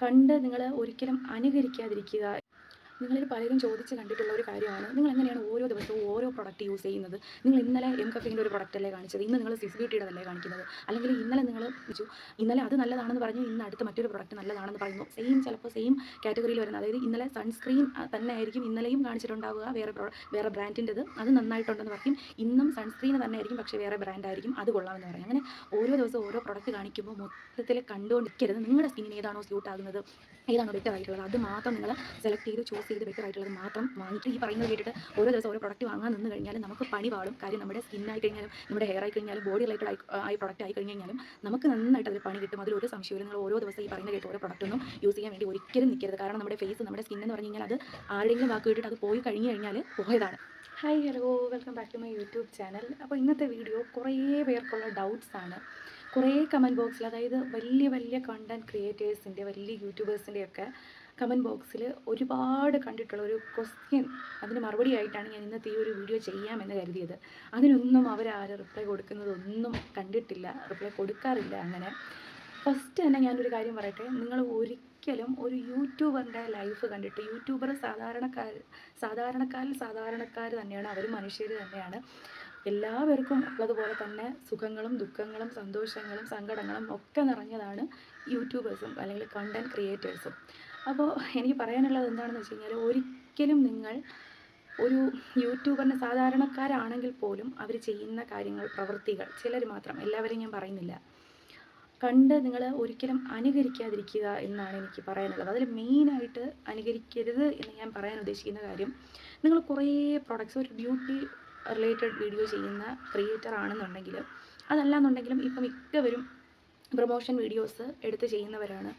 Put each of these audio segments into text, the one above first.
കണ്ട് നിങ്ങൾ ഒരിക്കലും അനുകരിക്കാതിരിക്കുക. നിങ്ങളിൽ പലരും ചോദിച്ച് കണ്ടിട്ടുള്ള ഒരു കാര്യമാണ്, നിങ്ങൾ എങ്ങനെയാണ് ഓരോ ദിവസവും ഓരോ പ്രൊഡക്റ്റ് യൂസ് ചെയ്യുന്നത്? നിങ്ങൾ ഇന്നലെ എം കഫീൻ്റെ ഒരു പ്രൊഡക്റ്റ് അല്ലേ കാണിച്ചത്, ഇന്ന് നിങ്ങൾ സിക്സ് ബ്യൂട്ടിയുടെതല്ലേ കാണിക്കുന്നത്? അല്ലെങ്കിൽ ഇന്നലെ നിങ്ങൾ ഇന്നലെ അത് നല്ലതാണെന്ന് പറഞ്ഞു, ഇന്ന് അടുത്ത മറ്റൊരു പ്രൊഡക്റ്റ് നല്ലതാണെന്ന് പറയുന്നു. ചിലപ്പോൾ സെയിം കാറ്റഗറിയിൽ വരുന്ന, അതായത് ഇന്നലെ സൺസ്ക്രീൻ തന്നെ ആയിരിക്കും ഇന്നലെയും കാണിച്ചിട്ടുണ്ടാവുക, വേറെ ബ്രാൻഡിൻ്റെത്, അത് നന്നായിട്ടുണ്ടെന്ന് പറയും. ഇന്നും സൺസ്ക്രീൻ തന്നെ ആയിരിക്കും, പക്ഷേ വേറെ ബ്രാൻഡായിരിക്കും, അത് കൊള്ളാമെന്ന് പറയും. അങ്ങനെ ഓരോ ദിവസവും ഓരോ പ്രൊഡക്റ്റ് കാണിക്കുമ്പോൾ മൊത്തത്തിൽ കണ്ടുകൊണ്ടിരിക്കരുത്. നിങ്ങളുടെ സ്കിന്നിന് ഏതാണോ സ്യൂട്ട് ആകുന്നത്, ഏതാണോ ബെറ്റർ ആയിട്ടുള്ളത്, അത് മാത്രം നിങ്ങൾ സെലക്ട് ചെയ്ത് ചൂസ് ചെയ്ത് ബെറ്റർ ആയിട്ടുള്ളത് മാത്രം വാങ്ങിക്കുക. ഈ പറയുന്നത് കേട്ടിട്ട് ഓരോ ദിവസം ഓരോ പ്രൊഡക്റ്റ് വാങ്ങാൻ നിന്ന് കഴിഞ്ഞാൽ നമുക്ക് പണി പാളും. കാര്യം നമ്മുടെ സ്കിന്നായി കഴിഞ്ഞാലും നമ്മുടെ ഹെയർ ആയി കഴിഞ്ഞാലും ബോഡി റിലേറ്റഡ് ആയി പ്രൊഡക്റ്റ് ആയി കഴിഞ്ഞാലും നമുക്ക് നന്നായിട്ട് അതിൽ പണി കിട്ടും. അതിലൊരു സംശയമില്ല. നിങ്ങൾ ഓരോ ദിവസം ഈ പറയുന്ന കേട്ട് ഓരോ പ്രൊഡക്റ്റ് ഒന്നും യൂസ് ചെയ്യാൻ വേണ്ടി ഒരിക്കലും നിൽക്കരുത്. കാരണം നമ്മുടെ ഫേസ്, നമ്മുടെ സ്കിൻ എന്ന് പറഞ്ഞു കഴിഞ്ഞാൽ അത് ആരുടെയെങ്കിലും വാക്ക് കേട്ടിട്ട് അത് പോയി കഴിഞ്ഞ് കഴിഞ്ഞാൽ പോയതാണ്. Hi, hello, welcome back to my YouTube channel. അപ്പോൾ ഇന്നത്തെ വീഡിയോ കുറേ പേർക്കുള്ള ഡൗട്ട്സ് ആണ്. കുറേ കമൻറ്റ് ബോക്സിൽ, അതായത് വലിയ വലിയ കണ്ടൻറ് ക്രിയേറ്റേഴ്സിൻ്റെ, വലിയ യൂട്യൂബേഴ്സിൻ്റെയൊക്കെ കമൻറ്റ് ബോക്സിൽ ഒരുപാട് കണ്ടിട്ടുള്ള ഒരു ക്വസ്റ്റ്യൻ, അതിന് മറുപടി ആയിട്ടാണ് ഞാൻ ഇന്നത്തെ ഈ ഒരു വീഡിയോ ചെയ്യാമെന്ന് കരുതിയത്. അതിനൊന്നും അവരാരും റിപ്ലൈ കൊടുക്കുന്നതൊന്നും കണ്ടിട്ടില്ല, റിപ്ലൈ കൊടുക്കാറില്ല. അങ്ങനെ ഫസ്റ്റ് തന്നെ ഞാനൊരു കാര്യം പറയട്ടെ, നിങ്ങൾ ഒരിക്കലും ഒരു യൂട്യൂബറിൻ്റെ ലൈഫ് കണ്ടിട്ട്, യൂട്യൂബർ സാധാരണക്കാർ തന്നെയാണ്, അവർ മനുഷ്യർ തന്നെയാണ്. എല്ലാവർക്കും ഉള്ളതുപോലെ തന്നെ സുഖങ്ങളും ദുഃഖങ്ങളും സന്തോഷങ്ങളും സങ്കടങ്ങളും ഒക്കെ നിറഞ്ഞതാണ് യൂട്യൂബേഴ്സും അല്ലെങ്കിൽ കണ്ടൻറ് ക്രിയേറ്റേഴ്സും. അപ്പോൾ എനിക്ക് പറയാനുള്ളത് എന്താണെന്ന് വെച്ച് കഴിഞ്ഞാൽ, ഒരിക്കലും നിങ്ങൾ ഒരു യൂട്യൂബറിന്, സാധാരണക്കാരാണെങ്കിൽ പോലും അവർ ചെയ്യുന്ന കാര്യങ്ങൾ, പ്രവൃത്തികൾ, ചിലർ മാത്രം, എല്ലാവരെയും ഞാൻ പറയുന്നില്ല, കണ്ട് നിങ്ങൾ ഒരിക്കലും അനുകരിക്കാതിരിക്കുക എന്നാണ് എനിക്ക് പറയാനുള്ളത്. അതിൽ മെയിനായിട്ട് അനുകരിക്കരുത് എന്ന് ഞാൻ പറയാൻ ഉദ്ദേശിക്കുന്ന കാര്യം, നിങ്ങൾ കുറേ പ്രൊഡക്ട്സ്, ഒരു ബ്യൂട്ടി റിലേറ്റഡ് വീഡിയോ ചെയ്യുന്ന ക്രിയേറ്റർ ആണെന്നുണ്ടെങ്കിൽ, അതല്ലാന്നുണ്ടെങ്കിലും ഇപ്പം മിക്കവരും പ്രൊമോഷൻ വീഡിയോസ് എടുത്ത് ചെയ്യുന്നവരാണ്.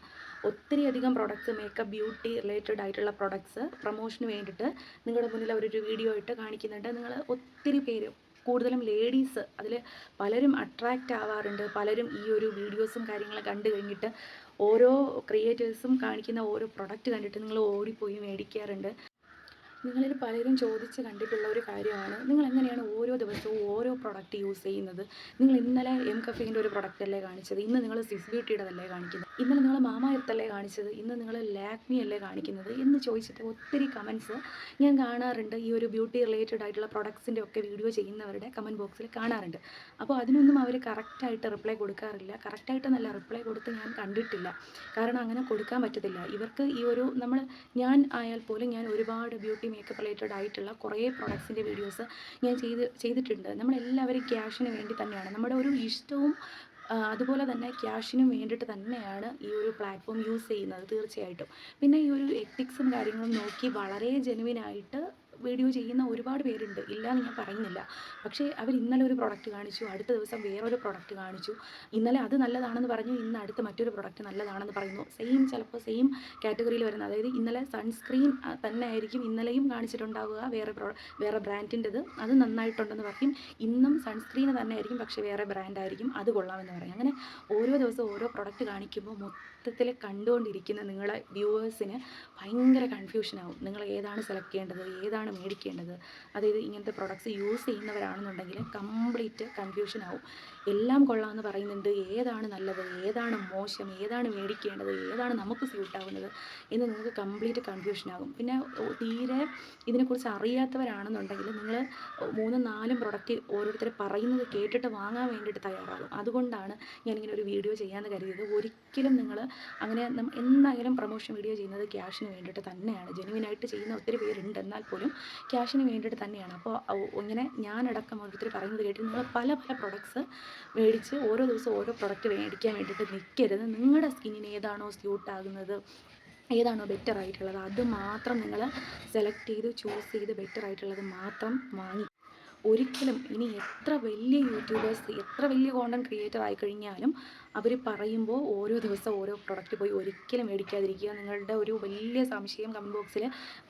ഒത്തിരി അധികം പ്രൊഡക്ട്സ്, മേക്കപ്പ്, ബ്യൂട്ടി റിലേറ്റഡ് ആയിട്ടുള്ള പ്രൊഡക്ട്സ് പ്രൊമോഷന് വേണ്ടിയിട്ട് നിങ്ങളുടെ മുന്നിൽ അവരൊരു വീഡിയോ ഇട്ട് കാണിക്കുന്നുണ്ട്. നിങ്ങൾ ഒത്തിരി പേര്, കൂടുതലും ലേഡീസ്, അതിൽ പലരും അട്രാക്റ്റ് ആവാറുണ്ട്. പലരും ഈ ഒരു വീഡിയോസും കാര്യങ്ങളും കണ്ടു കഴിഞ്ഞിട്ട് ഓരോ ക്രിയേറ്റേഴ്സും കാണിക്കുന്ന ഓരോ പ്രൊഡക്റ്റ് കണ്ടിട്ട് നിങ്ങൾ ഓടിപ്പോയി മേടിക്കാറുണ്ട്. നിങ്ങളിൽ പലരും ചോദിച്ച് കണ്ടിട്ടുള്ള ഒരു കാര്യമാണ്, നിങ്ങൾ എങ്ങനെയാണ് ഓരോ ദിവസവും ഓരോ പ്രൊഡക്റ്റ് യൂസ് ചെയ്യുന്നത്? നിങ്ങൾ ഇന്നലെ എം കഫീൻ്റെ ഒരു പ്രൊഡക്റ്റ് അല്ലേ കാണിച്ചത്, ഇന്ന് നിങ്ങൾ സിക്സ് ബ്യൂട്ടിയുടെതല്ലേ കാണിക്കുന്നത്? ഇന്നലെ നിങ്ങൾ മാമാ എർത്ത് അല്ലേ കാണിച്ചത്, ഇന്ന് നിങ്ങൾ ലാക്മി അല്ലേ കാണിക്കുന്നത് എന്ന് ചോദിച്ചിട്ട് ഒത്തിരി കമൻറ്റ്സ് ഞാൻ കാണാറുണ്ട്. ഈ ഒരു ബ്യൂട്ടി റിലേറ്റഡ് ആയിട്ടുള്ള പ്രൊഡക്ട്സിൻ്റെ ഒക്കെ വീഡിയോ ചെയ്യുന്നവരുടെ കമൻറ്റ് ബോക്സിൽ കാണാറുണ്ട്. അപ്പോൾ അതിനൊന്നും അവർ കറക്റ്റായിട്ട് റിപ്ലൈ കൊടുക്കാറില്ല. കറക്റ്റായിട്ടെന്നല്ല, റിപ്ലൈ കൊടുത്ത് ഞാൻ കണ്ടിട്ടില്ല. കാരണം അങ്ങനെ കൊടുക്കാൻ പറ്റത്തില്ല ഇവർക്ക്. ഈ ഒരു ഞാൻ ആയാൽ പോലും ഞാൻ ഒരുപാട് ബ്യൂട്ടി മേക്കപ്പ് റിലേറ്റഡ് ആയിട്ടുള്ള കുറേ പ്രൊഡക്ട്സിൻ്റെ വീഡിയോസ് ഞാൻ ചെയ്തിട്ടുണ്ട്. നമ്മളെല്ലാവരും ക്യാഷിന് വേണ്ടി തന്നെയാണ്, നമ്മുടെ ഒരു ഇഷ്ടവും അതുപോലെ തന്നെ ക്യാഷിനും വേണ്ടിയിട്ട് തന്നെയാണ് ഈ ഒരു പ്ലാറ്റ്ഫോം യൂസ് ചെയ്യുന്നത് തീർച്ചയായിട്ടും. പിന്നെ ഈ ഒരു എത്തിക്സും കാര്യങ്ങളും നോക്കി വളരെ ജെനുവിനായിട്ട് വീഡിയോ ചെയ്യുന്ന ഒരുപാട് പേരുണ്ട്, ഇല്ലയെന്ന് ഞാൻ പറയുന്നില്ല. പക്ഷേ അവർ ഇന്നലെ ഒരു പ്രൊഡക്റ്റ് കാണിച്ചു, അടുത്ത ദിവസം വേറൊരു പ്രൊഡക്റ്റ് കാണിച്ചു, ഇന്നലെ അത് നല്ലതാണെന്ന് പറഞ്ഞു, ഇന്ന് അടുത്ത മറ്റൊരു പ്രൊഡക്റ്റ് നല്ലതാണെന്ന് പറയുന്നു. ചിലപ്പോൾ സെയിം കാറ്റഗറിയിൽ വരുന്ന, അതായത് ഇന്നലെ സൺസ്ക്രീൻ തന്നെ ആയിരിക്കും ഇന്നലെയും കാണിച്ചിട്ടുണ്ടാവുക, വേറെ ബ്രാൻഡിൻ്റെത്, അത് നന്നായിട്ടുണ്ടെന്ന് പറയും. ഇന്നും സൺസ്ക്രീൻ തന്നെ ആയിരിക്കും, പക്ഷേ വേറെ ബ്രാൻഡായിരിക്കും, അത് കൊള്ളാമെന്ന് പറയും. അങ്ങനെ ഓരോ ദിവസവും ഓരോ പ്രൊഡക്റ്റ് കാണിക്കുമ്പോൾ മൊത്തത്തിൽ കണ്ടുകൊണ്ടിരിക്കുന്ന നിങ്ങളെ വ്യൂവേഴ്സിന് ഭയങ്കര കൺഫ്യൂഷനാവും. നിങ്ങൾ ഏതാണ് സെലക്ട് ചെയ്യേണ്ടത്, ഏതാണ് മേടിക്കേണ്ടത്? അതായത് ഇങ്ങനത്തെ പ്രൊഡക്ട്സ് യൂസ് ചെയ്യുന്നവരാണെന്നുണ്ടെങ്കിൽ കംപ്ലീറ്റ് കൺഫ്യൂഷനാവും. എല്ലാം കൊള്ളാമെന്ന് പറയുന്നുണ്ട്, ഏതാണ് നല്ലത്, ഏതാണ് മോശം, ഏതാണ് മേടിക്കേണ്ടത്, ഏതാണ് നമുക്ക് സ്യൂട്ടാവുന്നത് എന്ന് നിങ്ങൾക്ക് കംപ്ലീറ്റ് കൺഫ്യൂഷനാകും. പിന്നെ തീരെ ഇതിനെക്കുറിച്ച് അറിയാത്തവരാണെന്നുണ്ടെങ്കിൽ നിങ്ങൾ 3-4 പ്രൊഡക്റ്റ് ഓരോരുത്തർ പറയുന്നത് കേട്ടിട്ട് വാങ്ങാൻ വേണ്ടിയിട്ട് തയ്യാറാകും. അതുകൊണ്ടാണ് ഞാനിങ്ങനെ ഒരു വീഡിയോ ചെയ്യാമെന്ന് കരുതിയത്. ഒരിക്കലും നിങ്ങൾ അങ്ങനെ, എന്തായാലും പ്രൊമോഷൻ വീഡിയോ ചെയ്യുന്നത് ക്യാഷിന് വേണ്ടിയിട്ട് തന്നെയാണ്. ജെനുവിനായിട്ട് ചെയ്യുന്ന ഒത്തിരി പേരുണ്ട്, എന്നാൽ പോലും ക്യാഷിന് വേണ്ടിയിട്ട് തന്നെയാണ്. അപ്പോൾ ഇങ്ങനെ ഞാനടക്കം ഓരോരുത്തർ പറയുന്നത് കേട്ട് നിങ്ങൾ പല പല പ്രൊഡക്ട്സ് മേടിച്ച് ഓരോ ദിവസവും ഓരോ പ്രൊഡക്റ്റ് മേടിക്കാൻ വേണ്ടിയിട്ട് നിൽക്കരുത്. നിങ്ങളുടെ സ്കിന്നിന് ഏതാണോ സ്യൂട്ടാകുന്നത്, ഏതാണോ ബെറ്റർ ആയിട്ടുള്ളത്, അത് മാത്രം നിങ്ങൾ സെലക്ട് ചെയ്ത് ചൂസ് ചെയ്ത് ബെറ്റർ ആയിട്ടുള്ളത് മാത്രം വാങ്ങി. ഒരിക്കലും ഇനി എത്ര വലിയ യൂട്യൂബേഴ്സ്, എത്ര വലിയ കോണ്ടൻറ് ക്രിയേറ്റർ ആയിക്കഴിഞ്ഞാലും അവർ പറയുമ്പോൾ ഓരോ ദിവസം ഓരോ പ്രൊഡക്റ്റ് പോയി ഒരിക്കലും മേടിക്കാതിരിക്കുക. നിങ്ങളുടെ ഒരു വലിയ സംശയം കമൻറ്റ് ബോക്സിൽ,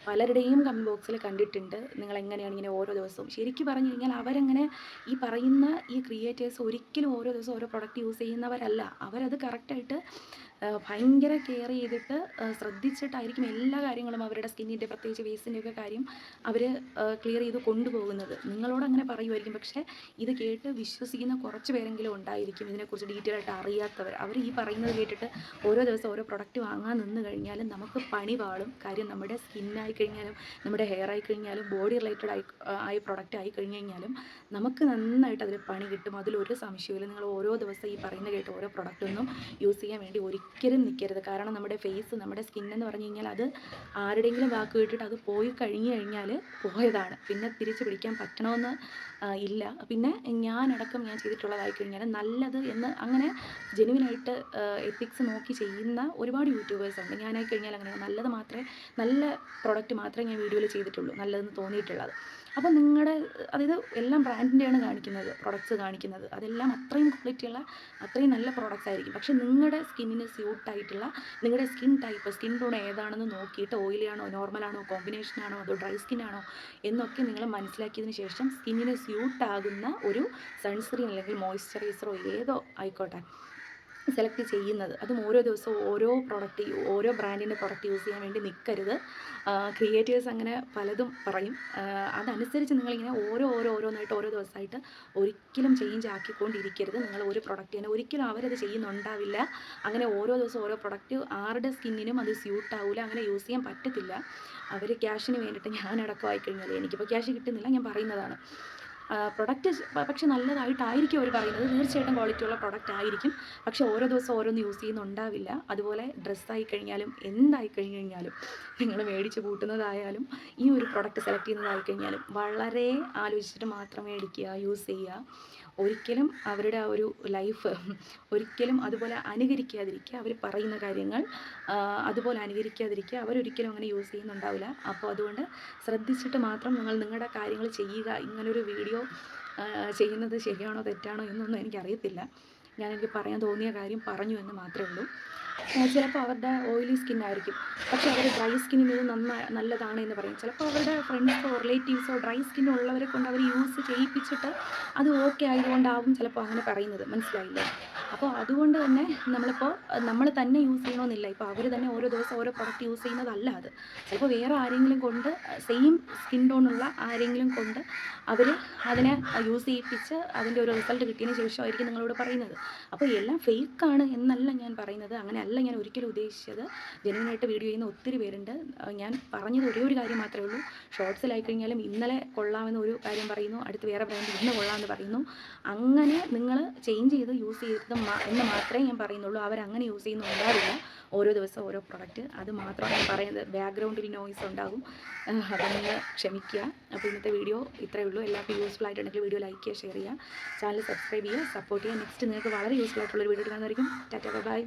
പലരുടെയും കമൻറ്റ് ബോക്സിൽ കണ്ടിട്ടുണ്ട്, നിങ്ങളെങ്ങനെയാണ് ഇങ്ങനെ ഓരോ ദിവസവും. ശരിക്കും പറഞ്ഞു കഴിഞ്ഞാൽ അവരങ്ങനെ, ഈ പറയുന്ന ഈ ക്രിയേറ്റേഴ്സ് ഒരിക്കലും ഓരോ ദിവസം ഓരോ പ്രൊഡക്റ്റ് യൂസ് ചെയ്യുന്നവരല്ല. അവരത് കറക്റ്റായിട്ട് ഭയങ്കര കെയർ ചെയ്തിട്ട് ശ്രദ്ധിച്ചിട്ടായിരിക്കും എല്ലാ കാര്യങ്ങളും അവരുടെ സ്കിന്നിൻ്റെ പ്രത്യേകിച്ച് ഫേസിൻ്റെയൊക്കെ കാര്യം അവർ ക്ലിയർ ചെയ്ത് കൊണ്ടുപോകുന്നത്. നിങ്ങളോട് അങ്ങനെ പറയുമായിരിക്കും, പക്ഷേ ഇത് കേട്ട് വിശ്വസിക്കുന്ന കുറച്ച് പേരെങ്കിലും ഉണ്ടായിരിക്കും, ഇതിനെക്കുറിച്ച് ഡീറ്റെയിൽ ആയിട്ട് അറിയാത്തവർ. അവർ ഈ പറയുന്നത് കേട്ടിട്ട് ഓരോ ദിവസം ഓരോ പ്രൊഡക്റ്റ് വാങ്ങാൻ നിന്ന് കഴിഞ്ഞാലും നമുക്ക് പണി പാളും. കാര്യം നമ്മുടെ സ്കിന്നായി കഴിഞ്ഞാലും നമ്മുടെ ഹെയർ ആയി കഴിഞ്ഞാലും ബോഡി റിലേറ്റഡ് ആയി പ്രൊഡക്റ്റ് ആയി കഴിഞ്ഞ് കഴിഞ്ഞാലും നമുക്ക് നന്നായിട്ട് അതിൽ പണി കിട്ടും. അതിലൊരു സംശയമില്ല. നിങ്ങൾ ഓരോ ദിവസം ഈ പറയുന്ന കേട്ട് ഓരോ പ്രൊഡക്റ്റൊന്നും യൂസ് ചെയ്യാൻ വേണ്ടി ഒരിക്കലും നിൽക്കരുത്. കാരണം നമ്മുടെ ഫേസ്, നമ്മുടെ സ്കിന്നെന്ന് പറഞ്ഞു കഴിഞ്ഞാൽ അത് ആരുടെയെങ്കിലും വാക്ക് കേട്ടിട്ട് അത് പോയി കഴിഞ്ഞ് കഴിഞ്ഞാൽ പോയതാണ്, പിന്നെ തിരിച്ച് പിടിക്കാൻ പറ്റണമെന്ന് ഇല്ല. പിന്നെ ഞാനടക്കം ഞാൻ ചെയ്തിട്ടുള്ളതായി കഴിഞ്ഞാൽ നല്ലത് എന്ന് അങ്ങനെ ജെനുവിനായിട്ട് എത്തിക്സ് നോക്കി ചെയ്യുന്ന ഒരുപാട് യൂട്യൂബേഴ്സ് ഉണ്ട്. ഞാനായി കഴിഞ്ഞാൽ അങ്ങനെ നല്ലത് മാത്രമേ, നല്ല പ്രൊഡക്റ്റ് മാത്രമേ ഞാൻ വീഡിയോയിൽ ചെയ്തിട്ടുള്ളൂ നല്ലതെന്ന് തോന്നിയിട്ടുള്ളത്. അപ്പോൾ നിങ്ങളുടെ, അതായത് എല്ലാം ബ്രാൻഡിൻ്റെയാണ് കാണിക്കുന്നത്, പ്രൊഡക്ട്സ് കാണിക്കുന്നത്, അതെല്ലാം അത്രയും ക്വാളിറ്റിയുള്ള അത്രയും നല്ല പ്രോഡക്റ്റ്സ് ആയിരിക്കും. പക്ഷേ നിങ്ങളുടെ സ്കിന്നിന് സ്യൂട്ടായിട്ടുള്ള നിങ്ങളുടെ സ്കിൻ ടൈപ്പ്, സ്കിൻ ടോൺ ഏതാണെന്ന് നോക്കിയിട്ട് ഓയിലി ആണോ, നോർമലാണോ, കോമ്പിനേഷനാണോ, അതോ ഡ്രൈ സ്കിന്നാണോ എന്നൊക്കെ നിങ്ങൾ മനസ്സിലാക്കിയതിന് ശേഷം സ്കിന്നിന് സ്യൂട്ടാകുന്ന ഒരു സൺസ്ക്രീൻ അല്ലെങ്കിൽ മോയ്സ്ചറൈസറോ ഏതോ ആയിക്കോട്ടെ സെലക്ട് ചെയ്യുന്നത്. അതും ഓരോ ദിവസവും ഓരോ പ്രൊഡക്റ്റ്, ഓരോ ബ്രാൻഡിൻ്റെ പ്രൊഡക്റ്റ് യൂസ് ചെയ്യാൻ വേണ്ടി നിൽക്കരുത്. ക്രിയേറ്റേഴ്സ് അങ്ങനെ പലതും പറയും, അതനുസരിച്ച് നിങ്ങളിങ്ങനെ ഓരോന്നായിട്ട് ഓരോ ദിവസമായിട്ട് ഒരിക്കലും ചേഞ്ച് ആക്കിക്കൊണ്ടിരിക്കരുത്. നിങ്ങൾ ഒരു പ്രൊഡക്റ്റ് തന്നെ ഒരിക്കലും അവരത് ചെയ്യുന്നുണ്ടാവില്ല. അങ്ങനെ ഓരോ ദിവസം ഓരോ പ്രൊഡക്റ്റ് ആരുടെ സ്കിന്നിനും അത് സ്യൂട്ടാവില്ല, അങ്ങനെ യൂസ് ചെയ്യാൻ പറ്റത്തില്ല. അവർ ക്യാഷിന് വേണ്ടിയിട്ട്, ഞാനടക്കം ആയിക്കഴിഞ്ഞാൽ എനിക്കിപ്പോൾ ക്യാഷ് കിട്ടുന്നില്ല, ഞാൻ പറയുന്നതാണ്. പ്രൊഡക്റ്റ് പക്ഷെ നല്ലതായിട്ടായിരിക്കും അവർ പറയുന്നത്, തീർച്ചയായിട്ടും ക്വാളിറ്റിയുള്ള പ്രൊഡക്റ്റ് ആയിരിക്കും. പക്ഷെ ഓരോ ദിവസം ഓരോന്ന് യൂസ് ചെയ്യുന്നുണ്ടാവില്ല. അതുപോലെ ഡ്രസ്സായി കഴിഞ്ഞാലും എന്തായി കഴിഞ്ഞ് കഴിഞ്ഞാലും നിങ്ങൾ മേടിച്ച് കൂട്ടുന്നതായാലും ഈ ഒരു പ്രൊഡക്റ്റ് സെലക്ട് ചെയ്യുന്നതായി കഴിഞ്ഞാലും വളരെ ആലോചിച്ചിട്ട് മാത്രം മേടിക്കുക, യൂസ് ചെയ്യുക. ഒരിക്കലും അവരുടെ ആ ഒരു ലൈഫ് ഒരിക്കലും അതുപോലെ അനുകരിക്കാതിരിക്കുക. അവർ പറയുന്ന കാര്യങ്ങൾ അതുപോലെ അനുകരിക്കാതിരിക്കുക. അവരൊരിക്കലും അങ്ങനെ യൂസ് ചെയ്യുന്നുണ്ടാവില്ല. അപ്പോൾ അതുകൊണ്ട് ശ്രദ്ധിച്ചിട്ട് മാത്രം നിങ്ങൾ നിങ്ങളുടെ കാര്യങ്ങൾ ചെയ്യുക. ഇങ്ങനൊരു വീഡിയോ ചെയ്യുന്നത് ശരിയാണോ തെറ്റാണോ എന്നൊന്നും എനിക്കറിയത്തില്ല. എനിക്ക് പറയാൻ തോന്നിയ കാര്യം പറഞ്ഞു എന്ന് മാത്രമേ ഉള്ളൂ. ചിലപ്പോൾ അവരുടെ ഓയിലി സ്കിന്നായിരിക്കും, പക്ഷേ അവർ ഡ്രൈ സ്കിന്നിന് ഇത് നല്ലതാണ് എന്ന് പറയും. ചിലപ്പോൾ അവരുടെ ഫ്രണ്ട്സോ റിലേറ്റീവ്സോ ഡ്രൈ സ്കിന്നുള്ളവരെ കൊണ്ട് അവർ യൂസ് ചെയ്യിപ്പിച്ചിട്ട് അത് ഓക്കെ ആയതുകൊണ്ടാവും ചിലപ്പോൾ അങ്ങനെ പറയുന്നത്. മനസ്സിലായില്ലേ? അപ്പോൾ അതുകൊണ്ട് തന്നെ നമ്മൾ തന്നെ യൂസ് ചെയ്യണമെന്നില്ല. ഇപ്പോൾ അവർ തന്നെ ഓരോ ദിവസം ഓരോ പ്രൊഡക്റ്റ് യൂസ് ചെയ്യുന്നതല്ല അത്. ചിലപ്പോൾ വേറെ ആരെങ്കിലും കൊണ്ട്, സെയിം സ്കിൻ ടോണുള്ള ആരെങ്കിലും കൊണ്ട് അവർ അതിനെ യൂസ് ചെയ്യിപ്പിച്ച് അതിൻ്റെ ഒരു റിസൾട്ട് കിട്ടിയതിന് ശേഷമായിരിക്കും നിങ്ങളോട് പറയുന്നത്. അപ്പോൾ എല്ലാം ഫേക്കാണ് എന്നല്ല ഞാൻ പറയുന്നത്, അങ്ങനെയല്ല ഞാൻ ഒരിക്കലും ഉദ്ദേശിച്ചത്. ജെന്യുവനായിട്ട് വീഡിയോ ചെയ്യുന്ന ഒത്തിരി പേരുണ്ട്. ഞാൻ പറഞ്ഞത് ഒരേ ഒരു കാര്യം മാത്രമേ ഉള്ളൂ. ഷോർട്സിലായി കഴിഞ്ഞാലും ഇന്നലെ കൊള്ളാമെന്ന് ഒരു കാര്യം പറയുന്നു, അടുത്ത് വേറെ ബ്രാൻഡ് ഇന്ന് കൊള്ളാമെന്ന് പറയുന്നു. അങ്ങനെ നിങ്ങൾ ചേഞ്ച് ചെയ്ത് യൂസ് ചെയ്ത് എന്ന് മാത്രമേ ഞാൻ പറയുന്നുള്ളൂ. അവരങ്ങനെ യൂസ് ചെയ്യുന്നുണ്ടാവില്ല. ഓരോ ദിവസം ഓരോ പ്രൊഡക്റ്റ്, അത് മാത്രമാണ് ഞാൻ പറയുന്നത്. ബാക്ക്ഗ്രൗണ്ടിൽ നോയ്സ് ഉണ്ടാകും, അതൊന്ന് ക്ഷമിക്കുക. അപ്പോൾ ഇന്നത്തെ വീഡിയോ ഇത്രയേ ഉള്ളൂ. എല്ലാവർക്കും യൂസ്ഫുൾ ആയിട്ടുണ്ടെങ്കിൽ വീഡിയോ ലൈക്ക് ചെയ്യുക, ഷെയർ ചെയ്യുക, ചാനൽ സബ്സ്ക്രൈബ് ചെയ്യുക, സപ്പോർട്ട് ചെയ്യുക. നെക്സ്റ്റ് നിങ്ങൾക്ക് വളരെ യൂസ്ഫുൾ ആയിട്ടുള്ളൊരു വീഡിയോ കാണുന്നതായിരിക്കും. ടാറ്റാ, ബൈ.